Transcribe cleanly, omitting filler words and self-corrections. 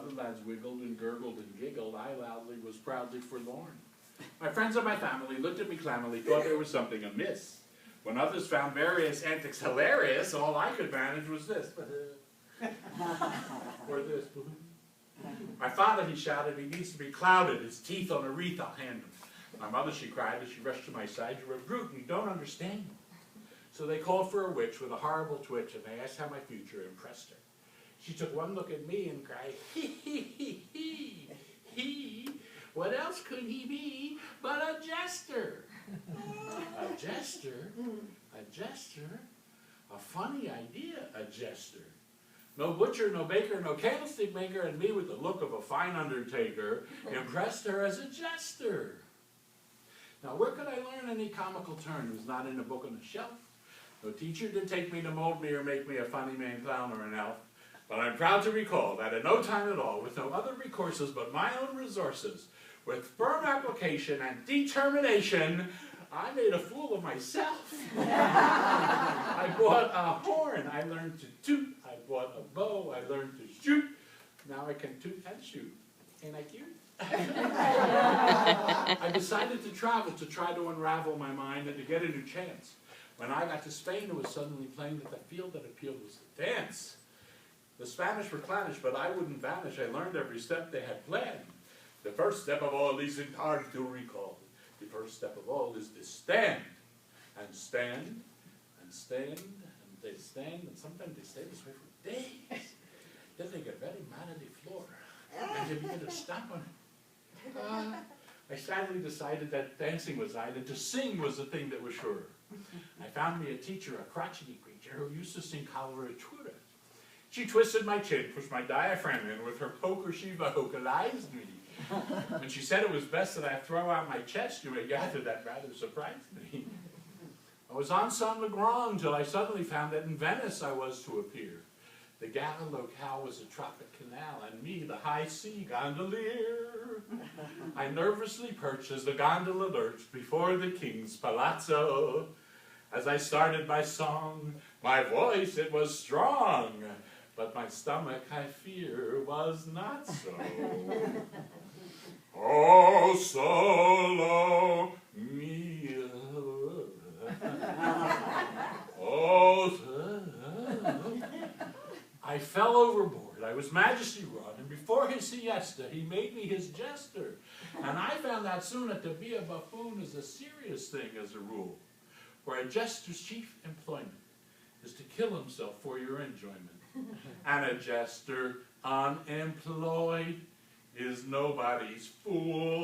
other lads wiggled and gurgled and giggled, I loudly was proudly forlorn. My friends and my family looked at me clammily, thought there was something amiss. When others found various antics hilarious, all I could manage was this. Or this. My father, he shouted, he needs to be clouded, his teeth on a wreath, I'll hand him. My mother, she cried as she rushed to my side, you're a brute and you don't understand me. So they called for a witch with a horrible twitch, and they asked how my future impressed her. She took one look at me and cried, he, what else could he be but a jester? A jester? A jester? A funny idea, a jester. No butcher, no baker, no candlestick maker, and me with the look of a fine undertaker impressed her as a jester. Now where could I learn any comical turn? It was not in a book on the shelf. No teacher did take me to mold me or make me a funny man, clown, or an elf. But I'm proud to recall that in no time at all, with no other recourses but my own resources, with firm application and determination, I made a fool of myself. I bought a horn, I learned to toot. I bought a bow, I learned to shoot. Now I can toot and shoot. Ain't I cute? I decided to travel to try to unravel my mind and to get a new chance. When I got to Spain, it was suddenly plain that the field that appealed was the dance. The Spanish were clannish, but I wouldn't vanish. I learned every step they had planned. The first step of all isn't hard to recall. The first step of all is to stand. And stand, and stand, and they stand, and sometimes they stay this way for days. Then they get very mad at the floor, and they begin to stamp on it. I sadly decided that dancing was right, and to sing was the thing that was sure. I found me a teacher, a crotchety creature, who used to sing coloratura. She twisted my chin, pushed my diaphragm in with her poker, she vocalized me. When she said it was best that I throw out my chest, you may gather that rather surprised me. I was on San Legrand till I suddenly found that in Venice I was to appear. The gala locale was a tropic canal, and me, the high sea gondolier. I nervously perched as the gondola lurched before the king's palazzo. As I started my song, my voice, it was strong, but my stomach, I fear, was not so. Oh, solo mio. Oh, I fell overboard. I was majesty wrought, and before his siesta, he made me his jester. And I found out soon that to be a buffoon is a serious thing as a rule, for a jester's chief employment is to kill himself for your enjoyment. And a jester unemployed is nobody's fool.